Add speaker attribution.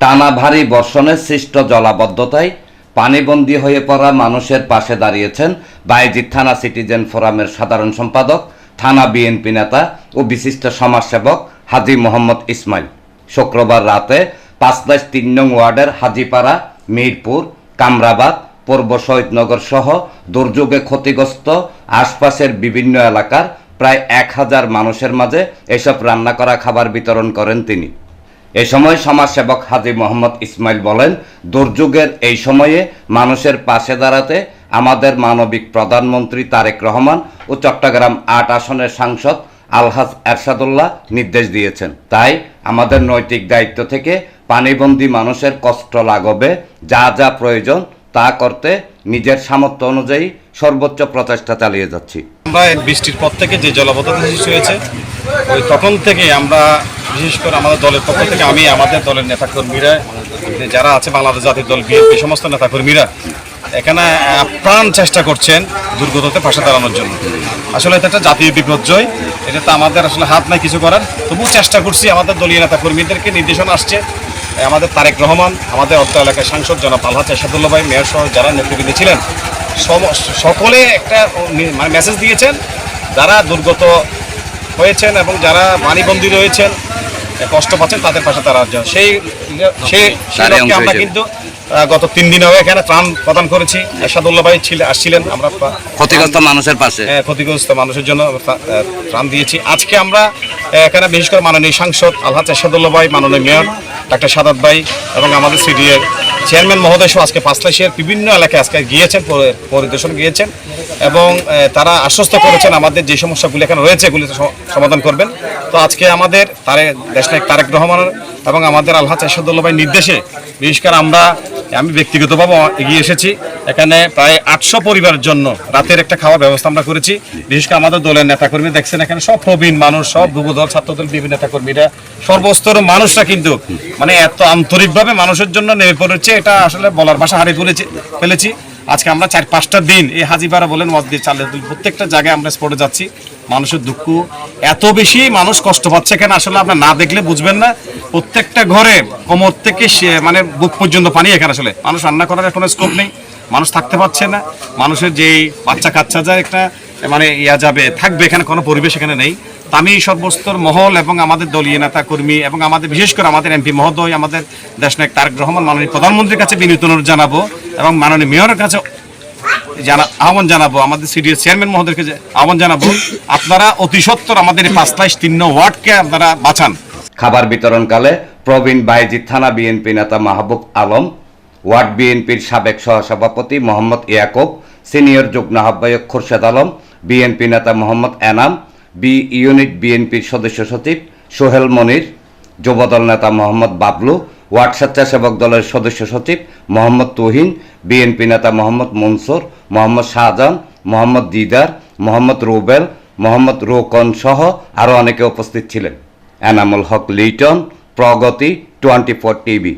Speaker 1: টানা ভারী বর্ষণে সৃষ্ট জলাবদ্ধতায় পানিবন্দী হয়ে পড়া মানুষের পাশে দাঁড়িয়েছেন বায়েজিদ থানা সিটিজেন ফোরামের সাধারণ সম্পাদক, থানা বিএনপি নেতা ও বিশিষ্ট সমাজসেবক হাজী মোহাম্মদ ইসমাইল। শুক্রবার রাতে ৫/৩ নং ওয়ার্ডের হাজীপাড়া, মিরপুর, কামরাবাদ, পূর্ব শহীদনগর সহ দুর্যোগে ক্ষতিগ্রস্ত আশপাশের বিভিন্ন এলাকার প্রায় ১,০০০ মানুষের মাঝে এসব রান্না করা খাবার বিতরণ করেন তিনি। এ সময় সমাজসেবক হাজী মোহাম্মদ ইসমাইল বলেন, দুর্যোগের এই সময়ে মানুষের পাশে দাঁড়াতে আমাদের মানবিক প্রধানমন্ত্রী তারেক রহমান ও চট্টগ্রাম ৮ আসনের সাংসদ আলহাজ এরশাদুল্লাহ নির্দেশ দিয়েছেন। তাই আমাদের নৈতিক দায়িত্ব থেকে পানিবন্দী মানুষের কষ্ট লাঘবে যা যা প্রয়োজন তা করতে নিজের সামর্থ্য অনুযায়ী সর্বোচ্চ প্রচেষ্টা চালিয়ে যাচ্ছি।
Speaker 2: আমরা বৃষ্টির পর থেকে যে জলাবদ্ধতা সৃষ্টি হয়েছে, ওই তখন থেকে আমরা বিশেষ করে আমাদের দলের পক্ষ থেকে আমি, আমাদের দলের নেতাকর্মীরা যারা আছে, বাংলাদেশ জাতীয় দল বিএনপি সমস্ত নেতাকর্মীরা এখানে প্রাণ চেষ্টা করছেন দুর্গততে পাশে দাঁড়ানোর জন্য। আসলে এটা একটা জাতীয় বিপর্যয়, এটা তো আমাদের আসলে হাত নাই কিছু করার, তবুও চেষ্টা করছি। আমাদের দলীয় নেতাকর্মীদেরকে নির্দেশনা আসছে, আমাদের তারেক রহমান, আমাদের অত্র এলাকার সাংসদ জনাব আলহাজ এরশাদুল্লাহ ভাই, মেয়র সহ যারা নেতৃবৃন্দ ছিলেন সকলে একটা মেসেজ দিয়েছেন, যারা দুর্গত হয়েছেন এবং যারা পানিবন্দী রয়েছেন, কষ্ট পাচ্ছেন, তাদের পাশে দাঁড়ানোর জন্য। সেই আমরা কিন্তু গত 3 দিন হবে এখানে ত্রাণ প্রদান করেছি। এরশাদুল্লাহ ভাই আসছিলেন, আমরা
Speaker 1: ক্ষতিগ্রস্ত মানুষের পাশে,
Speaker 2: ক্ষতিগ্রস্ত মানুষের জন্য ত্রাণ দিয়েছি। আজকে আমরা এখানে বিশেষ করে মাননীয় সাংসদ আলহাজ এরশাদুল্লাহ ভাই, মাননীয় মেয়র ডাক্তার সাদাত ভাই এবং আমাদের সিডিএর চেয়ারম্যান মহোদয় সহ আজকে পাঁচলাইশের বিভিন্ন এলাকায় আজকে গিয়েছেন, পরিদর্শন গিয়েছেন এবং তারা আশ্বস্ত করেছেন আমাদের যে সমস্যাগুলি এখানে রয়েছে এগুলি সমাধান করবেন। তো আজকে আমাদের দেশনায়ক তারেক রহমান এবং আমাদের আলহাজ এরশাদুল্লাহ ভাই নির্দেশে বিশেষ করে আমি ব্যক্তিগতভাবে এগিয়ে এসেছি। এখানে প্রায় 800 পরিবারের জন্য রাতের একটা খাওয়ার ব্যবস্থা আমরা করেছি। বিশেষ করে আমাদের দলের নেতাকর্মী দেখছেন, এখানে সব প্রবীণ মানুষ, সব যুবদল, ছাত্রদল, বিভিন্ন নেতাকর্মীরা, সর্বস্তরের মানুষরা কিন্তু মানে এত আন্তরিকভাবে মানুষের জন্য নেমে পড়েছে, এটা আসলে বলার ভাষা হারিয়ে ফেলেছি। আজকে আমরা 4-5টা দিন এই হাজীপাড়া বলেন, ওয়াজদি চালে প্রত্যেকটা জায়গায় আমরা স্পটে যাচ্ছি। মানুষের দুঃখ এত বেশি, মানুষ কষ্ট পাচ্ছে এখানে, আসলে আপনার না দেখলে বুঝবেন না। প্রত্যেকটা ঘরে কোমর থেকে মানে বুক পর্যন্ত পানি এখানে। আসলে মানুষ রান্না করার কোনো স্কোপ নেই, মানুষ থাকতে পারছে না, মানুষের যেই বাচ্চা কাচ্চা যায় একটা মানে থাকবে, এখানে কোনো পরিবেশ এখানে নেই। আমি সর্বস্তর মহল এবং আমাদের দলীয় নেতা কর্মী এবং আমাদের বিশেষ করে আমাদের এমপি মহোদয়, আমাদের দেশনায়ক তারেক রহমান মাননীয় প্রধানমন্ত্রীর কাছে বিনীত অনুরোধ জানাবো এবং মাননীয় মেয়রের কাছে আহ্বান জানাবো, আমাদের সিডিএর চেয়ারম্যান মহোদয়কে আহ্বান জানাবো, আপনারা অতি সত্বর আমাদের ৫/৩ নং ওয়ার্ডকে আপনারা বাঁচান।
Speaker 1: খাবার বিতরণকালে প্রবীণ বায়েজিদ থানা বিএনপি নেতা মাহবুব আলম, ওয়ার্ড বিএনপির সাবেক সহসভাপতি মোহাম্মদ ইয়াকুব, সিনিয়র যুগ্ম আহ্বায়ক খোরশেদ আলম, বিএনপি নেতা মোহাম্মদ এনাম, বি ইউনিট বিএনপির সদস্য সচিব সোহেল মনির, যুবদল নেতা মোহাম্মদ বাবলু, ওয়ার্ড স্বেচ্ছাসেবক দলের সদস্য সচিব মোহাম্মদ তুহিন, বিএনপি নেতা মোহাম্মদ মনসুর, মোহাম্মদ শাহজাহান, মোহাম্মদ দিদার, মোহাম্মদ রুবেল, মোহাম্মদ রোকন সহ আরও অনেকে উপস্থিত ছিলেন। এনামুল হক লিটন, প্রগতি 24 টিভি।